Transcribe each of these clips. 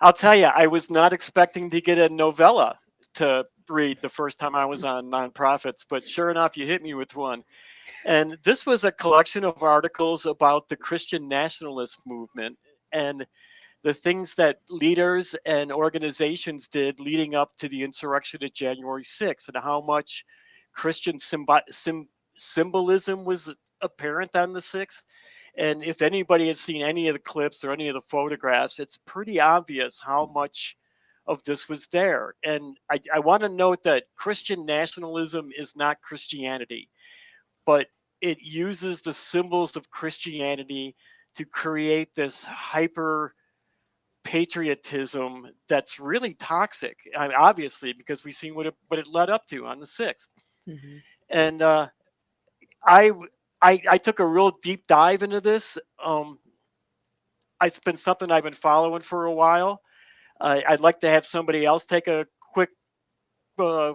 I'll tell you, I was not expecting to get a novella to read the first time I was on Nonprofits, but sure enough, you hit me with one. And this was a collection of articles about the Christian nationalist movement and the things that leaders and organizations did leading up to the insurrection of January 6th, and how much Christian symbolism was apparent on the 6th. And if anybody has seen any of the clips or any of the photographs, it's pretty obvious how much of this was there. And I want to note that Christian nationalism is not Christianity, but it uses the symbols of Christianity to create this hyper patriotism that's really toxic. I mean, obviously, because we've seen what it led up to on the 6th. Mm-hmm. And I, I took a real deep dive into this. It's been something I've been following for a while. I'd like to have somebody else take a quick uh,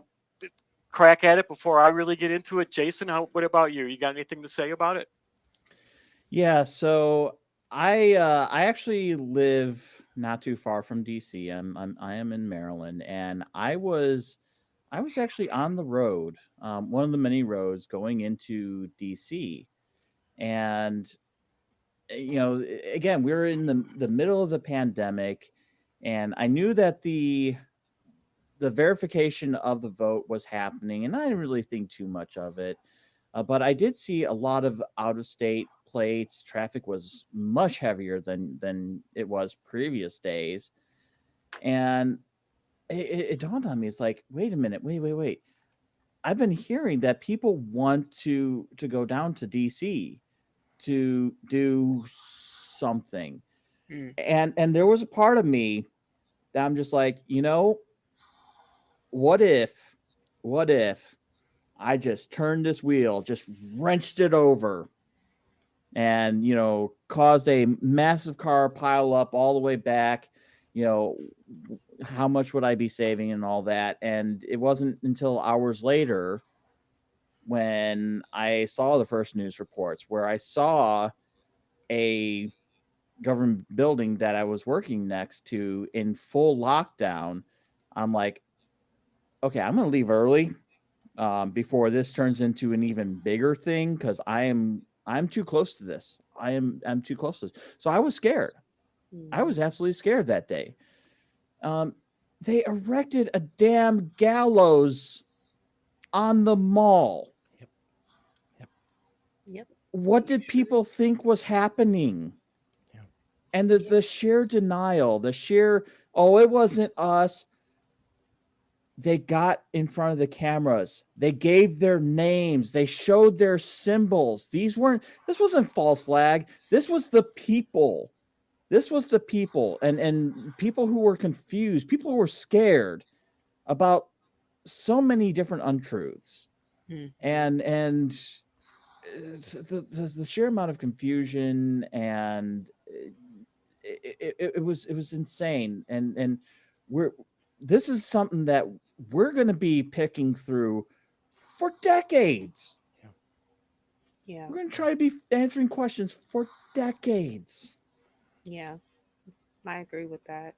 crack at it before I really get into it. Jason, what about you? You got anything to say about it? Yeah, so I actually live not too far from DC. I am in Maryland, and I was actually on the road, one of the many roads going into DC, and again, we were in the middle of the pandemic, and I knew that the verification of the vote was happening, and I didn't really think too much of it. But I did see a lot of out of state plates. Traffic was much heavier than it was previous days, and it dawned on me. It's like, wait a minute, wait. I've been hearing that people want to go down to DC to do something, and there was a part of me that I'm just like, what if I just turned this wheel, just wrenched it over, and caused a massive car pile up all the way back. How much would I be saving and all that? And it wasn't until hours later when I saw the first news reports, where I saw a government building that I was working next to in full lockdown. I'm like, okay, I'm going to leave early before this turns into an even bigger thing, because I'm too close to this. I'm too close to this. So I was scared. I was absolutely scared that day. They erected a damn gallows on the mall. Yep. What did people think was happening? Yeah. And the sheer denial, the sheer, oh, it wasn't us. They got in front of the cameras. They gave their names. They showed their symbols. This wasn't false flag. This was the people. This was the people, and people who were confused, people who were scared about so many different untruths. And the sheer amount of confusion, and it was insane. And this is something that we're going to be picking through for decades. Yeah. We're going to try to be answering questions for decades. Yeah, I agree with that.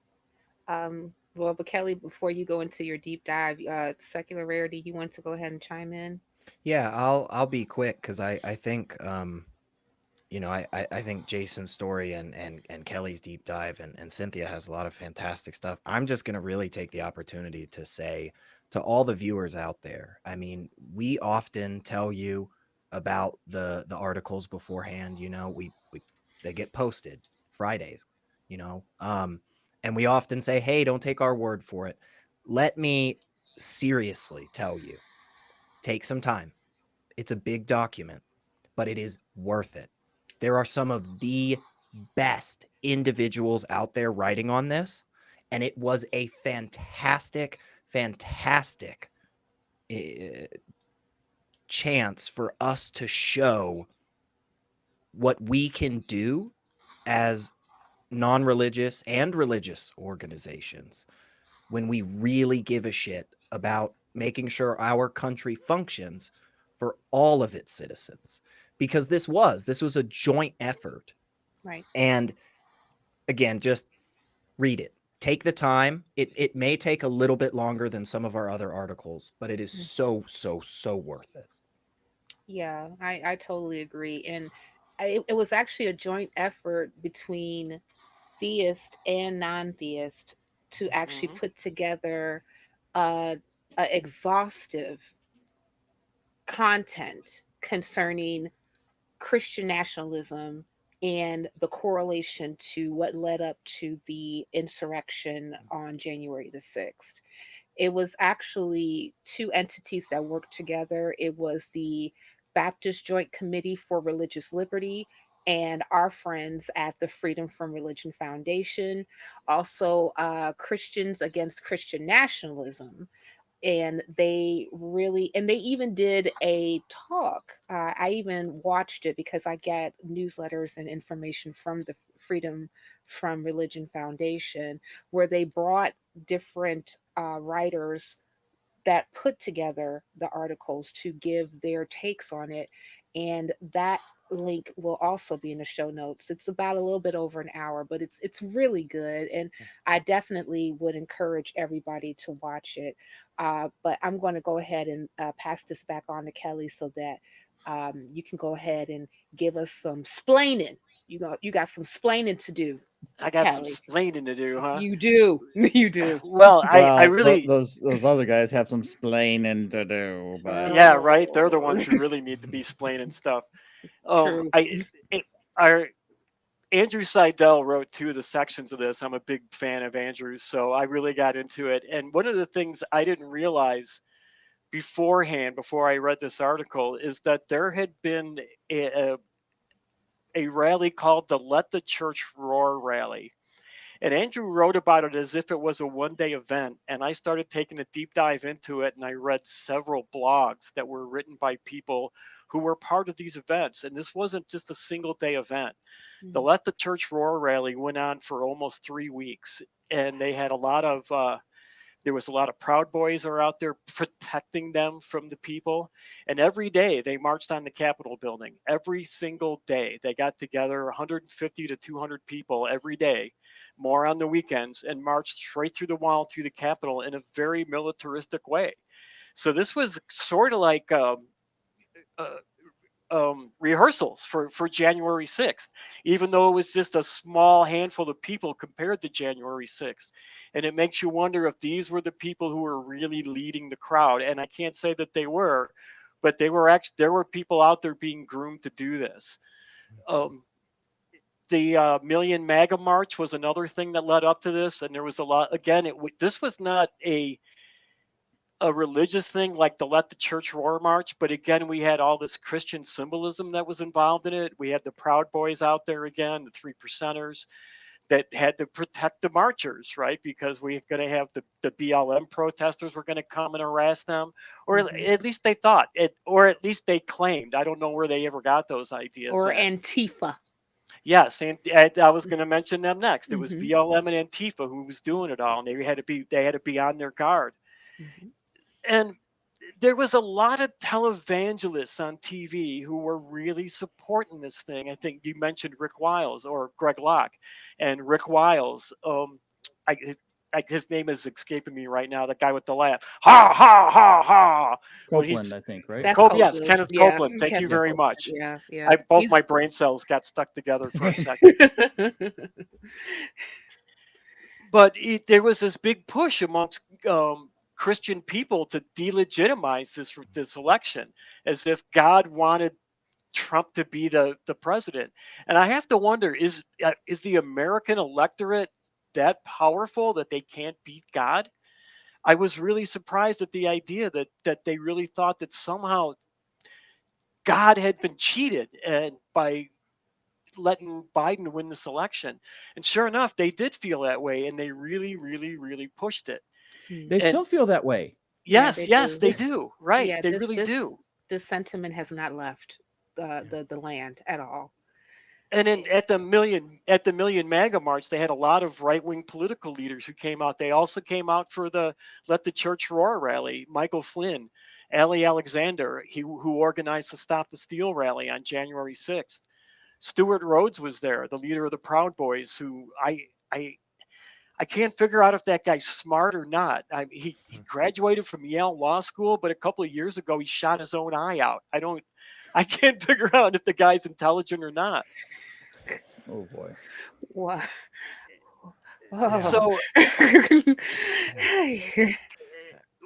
Well, but Kelly, before you go into your deep dive, secular rarity, you want to go ahead and chime in? Yeah, I'll be quick, because I think I think Jason's story and Kelly's deep dive and Cynthia has a lot of fantastic stuff. I'm just gonna really take the opportunity to say to all the viewers out there, I mean, we often tell you about the articles beforehand. We they get posted Fridays, and we often say, hey, don't take our word for it. Let me seriously tell you, take some time. It's a big document, but it is worth it. There are some of the best individuals out there writing on this, and it was a fantastic chance for us to show what we can do as non-religious and religious organizations when we really give a shit about making sure our country functions for all of its citizens. Because this was a joint effort. Right. And again, just read it. take the time. It may take a little bit longer than some of our other articles, but it is Mm. so worth it. Yeah, I totally agree. And it was actually a joint effort between theist and non-theist to actually Mhm. put together a, a exhaustive content concerning Christian nationalism and the correlation to what led up to the insurrection on January the 6th. It was actually two entities that worked together. It was the Baptist Joint Committee for Religious Liberty and our friends at the Freedom from Religion Foundation, also Christians Against Christian Nationalism. And they even did a talk. I even watched it because I get newsletters and information from the Freedom from Religion Foundation, where they brought different writers that put together the articles to give their takes on it. And that link will also be in the show notes. It's about a little bit over an hour, but it's really good, and I definitely would encourage everybody to watch it. But I'm going to go ahead and pass this back on to Kelly so that you can go ahead and give us some splaining. You got some splaining to do, I got some Kelly. splaining to do, huh? You do. You do. Well, I Well, really, those other guys have some splaining to do, but yeah, right. They're the Oh, ones who really need to be splaining stuff. true. It, our Andrew Seidel wrote two of the sections of this. I'm a big fan of Andrew's, so I really got into it. And one of the things I didn't realize beforehand, before I read this article, is that there had been a, a, a rally called the Let the Church Roar rally. And Andrew wrote about it as if it was a 1 day event. And I started taking a deep dive into it, and I read several blogs that were written by people who were part of these events. And this wasn't just a single day event. The Mhm. Let the Church Roar rally went on for almost 3 weeks, and they had a lot of there was a lot of Proud Boys are out there protecting them from the people. And every day they marched on the Capitol building. Every single day they got together, 150 to 200 people every day, more on the weekends, and marched straight through the wall to the Capitol in a very militaristic way. So this was sort of like uh, rehearsals for January 6th, even though it was just a small handful of people compared to January 6th. And it makes you wonder if these were the people who were really leading the crowd. And I can't say that they were, but they were actually, there were people out there being groomed to do this. Um, the Million MAGA March was another thing that led up to this. And there was a lot, again, this was not a religious thing like the Let the Church Roar March, but again, we had all this Christian symbolism that was involved in it. We had the Proud Boys out there again, the Three Percenters that had to protect the marchers, right? Because we're going to have the BLM protesters were going to come and harass them, or Mhm. at least they thought it, or at least they claimed. I don't know where they ever got those ideas Or at. Antifa. Yes, and I was going to mention them next. It was Hmm. BLM and Antifa who was doing it all, and they had to be on their guard. Hmm. And there was a lot of televangelists on TV who were really supporting this thing. I think you mentioned Rick Wiles or Greg Locke, and Rick Wiles. I, his name is escaping me right now. The guy with the laugh, ha ha ha ha. When Copeland, he's I think, right? That's Yes, Copeland. Kenneth Yeah. Copeland. Thank you Kenneth Yeah. very Copeland. much. Yeah. Yeah. I both my He's brain cells got stuck together for a second. But there was this big push amongst Christian people to delegitimize this election, as if God wanted Trump to be the president. And I have to wonder, is the American electorate that powerful that they can't beat God? I was really surprised at the idea that they really thought that somehow God had been cheated and by letting Biden win this election. And sure enough, they did feel that way, and they really, really, really pushed it. Hmm. They And still feel that way. Yeah, yes, they yes, do. they do. Right, Yeah, they really do. this sentiment has not left the land at all. And then Eh, at the Million MAGA March, they had a lot of right wing political leaders who came out. They also came out for the Let the Church Roar rally. Michael Flynn, Ali Alexander, who organized the Stop the Steal rally on January 6th. Stuart Rhodes was there, the leader of the Proud Boys, who I I can't figure out if that guy's smart or not. He graduated from Yale Law School, but a couple of years ago he shot his own eye out. I can't figure out if the guy's intelligent or not. Oh boy. Wow. So Oh.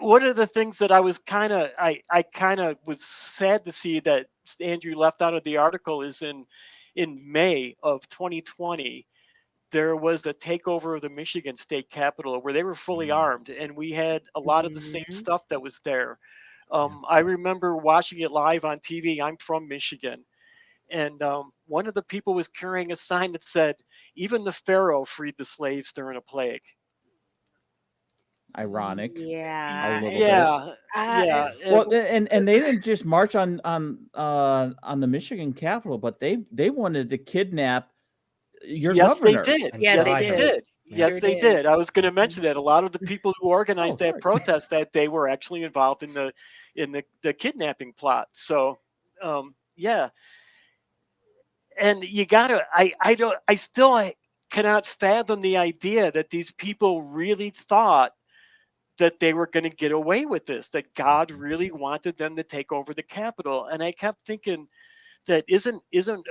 one of the things that I was I kind of was sad to see that Andrew left out of the article is in May of 2020, there was a takeover of the Michigan state capitol where they were fully armed, and we had a lot of the same stuff that was there. I remember watching it live on TV. I'm from Michigan. And one of the people was carrying a sign that said, "Even the Pharaoh freed the slaves during a plague." Ironic. Yeah. A little Yeah, I- yeah. Well, and they didn't just march on the Michigan Capitol, but they wanted to kidnap your Yes, governor. they did. And Yes, they they did. did. Yeah. Yes, Sure they did. did. I was going to mention that a lot of the people who organized Oh, that sorry. protest, that they were actually involved in the kidnapping plot. So, yeah. And you gotta, I still cannot fathom the idea that these people really thought that they were going to get away with this, that God really wanted them to take over the Capitol. And I kept thinking that isn't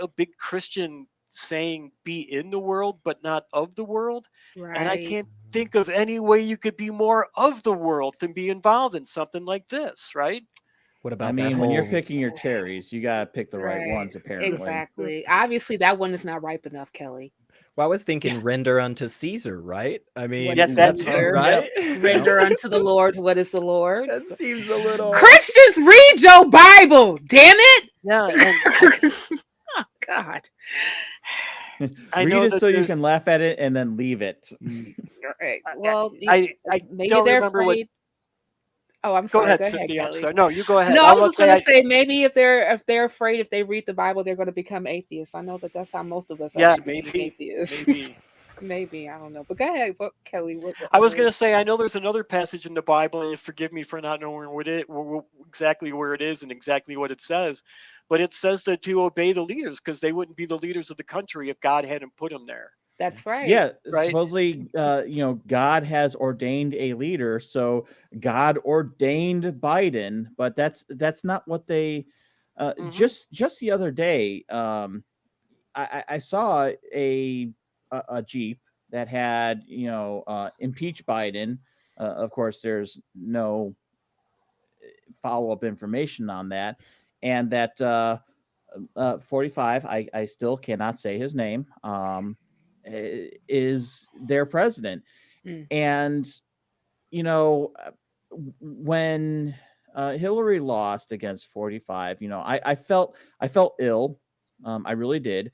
a big Christian saying, be in the world but not of the world. And I Right. can't think of any way you could be more of the world than be involved in something like this, right? What about I that mean, when you're whole- picking your cherries, you gotta pick the right Right. ones, apparently. Exactly. Obviously, that one is not ripe enough, Kelly. Well, I was thinking render unto Caesar, right? I mean, Yes, that's Caesar. it. right? Render unto the Lord what is the Lord. That seems a little. Christians, read your Bible. Damn it! Yeah, and Oh God. I Read know it that so you there's- can laugh at it and then leave it. Right. Well, I maybe don't they're remember what. afraid. Oh, I'm Go sorry. ahead, Go ahead, Cynthia. I'm Kelly. sorry. No, you go ahead. No, I was just say gonna say maybe if they're afraid, if they read the Bible, they're going to become atheists. I know that's how most of us Yeah, are becoming maybe. atheists. Maybe. Maybe I don't know. But go ahead, Kelly. What I was going to say, I know there's another passage in the Bible, and forgive me for not knowing exactly where it is and exactly what it says, but it says that to obey the leaders because they wouldn't be the leaders of the country if God hadn't put them there. That's right. Yeah, Right. supposedly, God has ordained a leader, so God ordained Biden, but that's not what they. Just the other day, I saw a Jeep that had impeach Biden. Of course, there's no follow-up information on that, and that 45. I still cannot say his name. Is their president. And when Hillary lost against 45, I felt ill. I really did.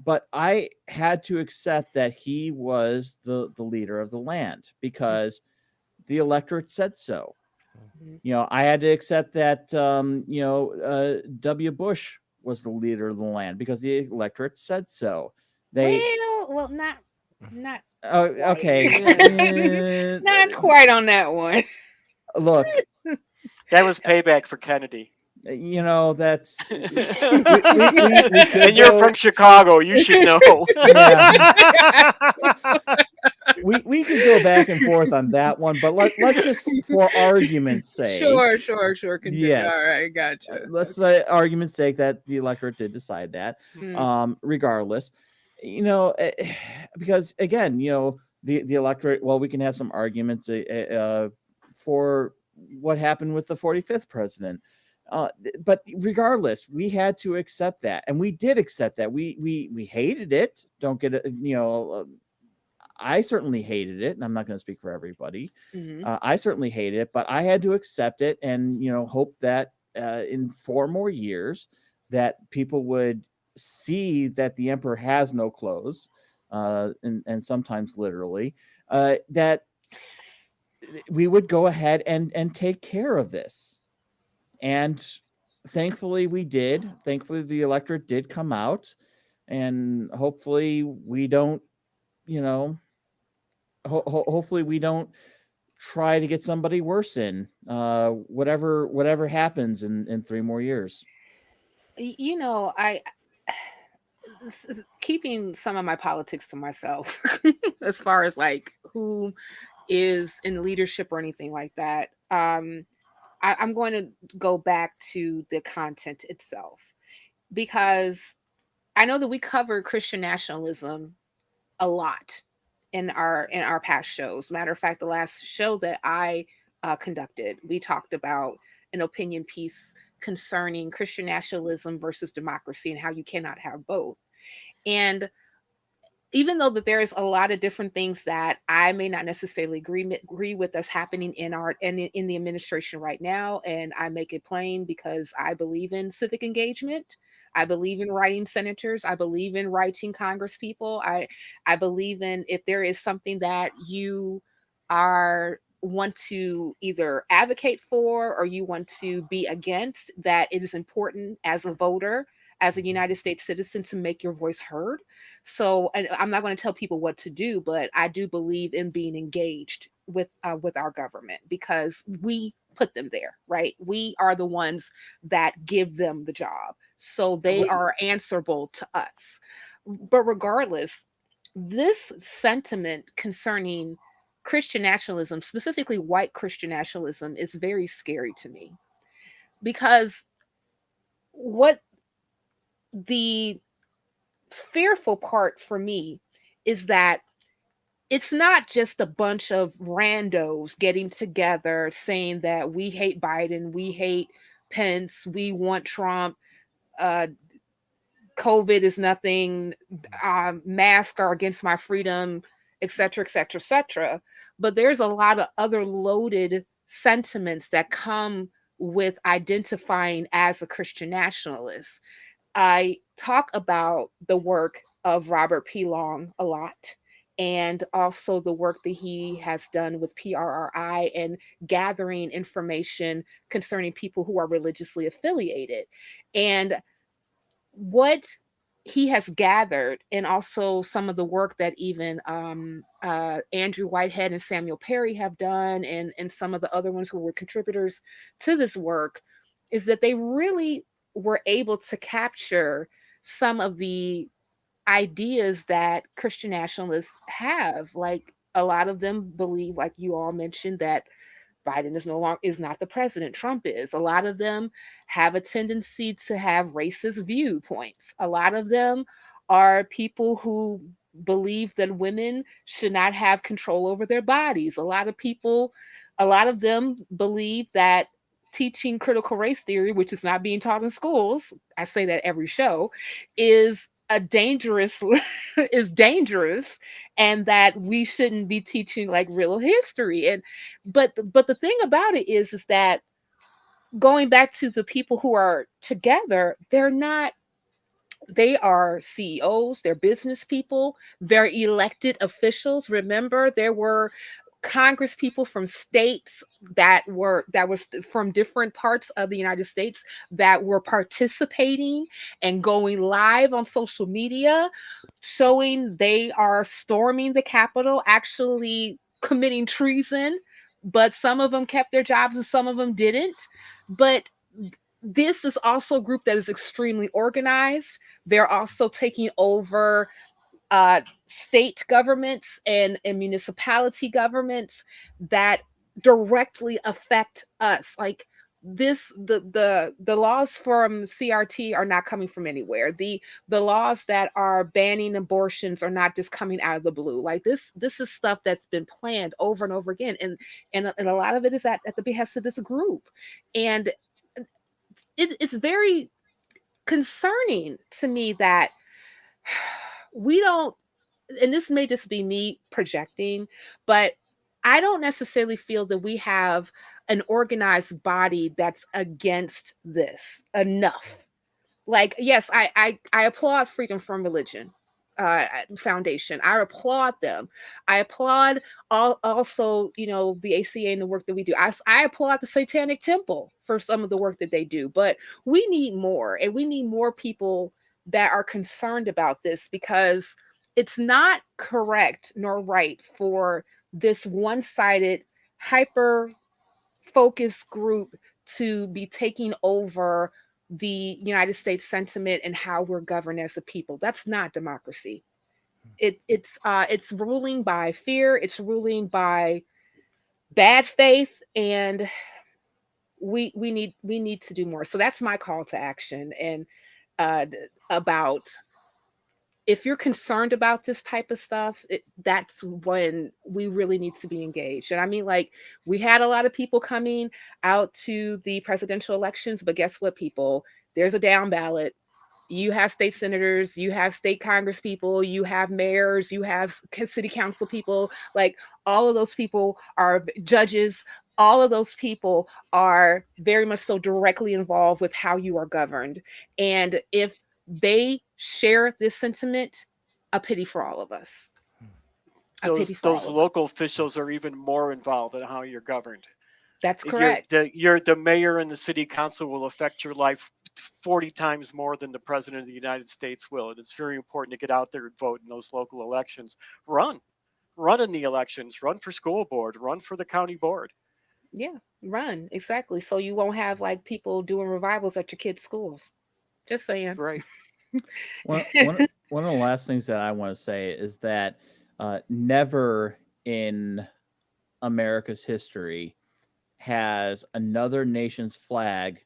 But I had to accept that he was the leader of the land because the electorate said so. I had to accept that W. Bush was the leader of the land because the electorate said so. Well, not. Oh, okay. Not quite on that one. Look, That was payback for Kennedy. That's And you're from Chicago. You should know. we could go back and forth on that one, but let's just, for argument's sake. Sure. Continue. Yes. All right, gotcha. Let's say, argument's sake, that the electorate did decide that. Regardless, because again, the electorate. Well, we can have some arguments for what happened with the 45th president. But regardless, we had to accept that, and we did accept that. We hated it. Don't get it. I certainly hated it, and I'm not going to speak for everybody. I certainly hated it, but I had to accept it, and hope that in 4 more years, that people would see that the emperor has no clothes, and sometimes literally, that we would go ahead and take care of this. And thankfully we did. Thankfully the electorate did come out, and hopefully we don't, hopefully we don't try to get somebody worse in whatever happens in 3 more years. I keeping some of my politics to myself as far as like who is in leadership or anything like that. I'm going to go back to the content itself, because I know that we covered Christian nationalism a lot in our past shows. Matter of fact, the last show that I conducted, we talked about an opinion piece concerning Christian nationalism versus democracy and how you cannot have both. And even though that there is a lot of different things that I may not necessarily agree with us happening in the administration right now, and I make it plain because I believe in civic engagement. I believe in writing senators. I believe in writing Congress people. I believe in, if there is something that you are want to either advocate for or you want to be against, that it is important as a voter, as a United States citizen, to make your voice heard. So, and I'm not going to tell people what to do, but I do believe in being engaged with our government, because we put them there, right? We are the ones that give them the job, so they are answerable to us. But regardless, this sentiment concerning Christian nationalism, specifically white Christian nationalism, is very scary to me, because what the fearful part for me is that it's not just a bunch of randos getting together saying that we hate Biden, we hate Pence, we want Trump, COVID is nothing, masks are against my freedom, etc., etc., etc. But there's a lot of other loaded sentiments that come with identifying as a Christian nationalist. I talk about the work of Robert P. Long a lot, and also the work that he has done with PRRI and gathering information concerning people who are religiously affiliated. And what he has gathered, and also some of the work that even Andrew Whitehead and Samuel Perry have done, and some of the other ones who were contributors to this work, is that they really were able to capture some of the ideas that Christian nationalists have. Like, a lot of them believe, like you all mentioned, that Biden is not the president. Trump is. A lot of them have a tendency to have racist viewpoints. A lot of them are people who believe that women should not have control over their bodies. A lot of them believe that teaching critical race theory, which is not being taught in schools, I say that every show, is dangerous, and that we shouldn't be teaching like real history. And but the thing about it is that, going back to the people who are together, they are CEOs, they're business people, they're elected officials. Remember, there were Congress people from states that was from different parts of the United States that were participating and going live on social media, showing they are storming the Capitol, actually committing treason. But some of them kept their jobs and some of them didn't. But this is also a group that is extremely organized. They're also taking over state governments and municipality governments that directly affect us. Like this, the laws from CRT are not coming from anywhere. The laws that are banning abortions are not just coming out of the blue. Like this is stuff that's been planned over and over again, and a lot of it is at the behest of this group. And it's very concerning to me that we don't, and this may just be me projecting, but I don't necessarily feel that we have an organized body that's against this enough. Like, yes, I applaud Freedom from Religion Foundation. I applaud them. I applaud also, the ACA and the work that we do. I applaud the Satanic Temple for some of the work that they do. But we need more, and we need more people that are concerned about this, because it's not correct nor right for this one-sided, hyper-focused group to be taking over the United States sentiment and how we're governed as a people. That's not democracy. It's ruling by fear. It's ruling by bad faith, and we need to do more. So that's my call to action. And about, if you're concerned about this type of stuff, that's when we really need to be engaged. And I mean, like, we had a lot of people coming out to the presidential elections, but guess what, people? There's a down ballot. You have state senators, you have state congress people, you have mayors, you have city council people. Like, all of those people are judges. All of those people are very much so directly involved with how you are governed. And if they share this sentiment, a pity for all of us. A pity for Those all of local us. officials are even more involved in how you're governed. That's If correct. the mayor and the city council will affect your life 40 times more than the president of the United States will. And it's very important to get out there and vote in those local elections. Run in the elections, run for school board, run for the county board. Yeah, run. Exactly. So you won't have like people doing revivals at your kids' schools. Just saying. Right. One of the last things that I want to say is that never in America's history has another nation's flag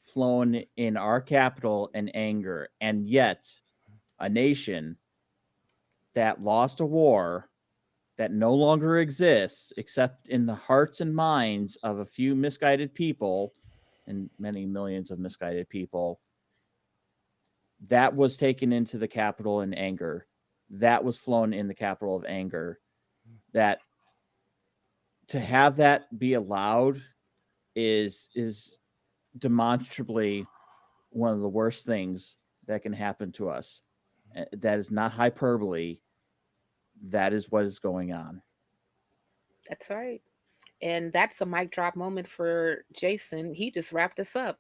flown in our capital in anger, and yet a nation that lost a war that no longer exists except in the hearts and minds of a few misguided people and many millions of misguided people, that was taken into the capital in anger. That was flown in the capital of anger. That to have that be allowed is demonstrably one of the worst things that can happen to us. That is not hyperbole. That is what is going on. That's right. And that's a mic drop moment for Jason. He just wrapped us up.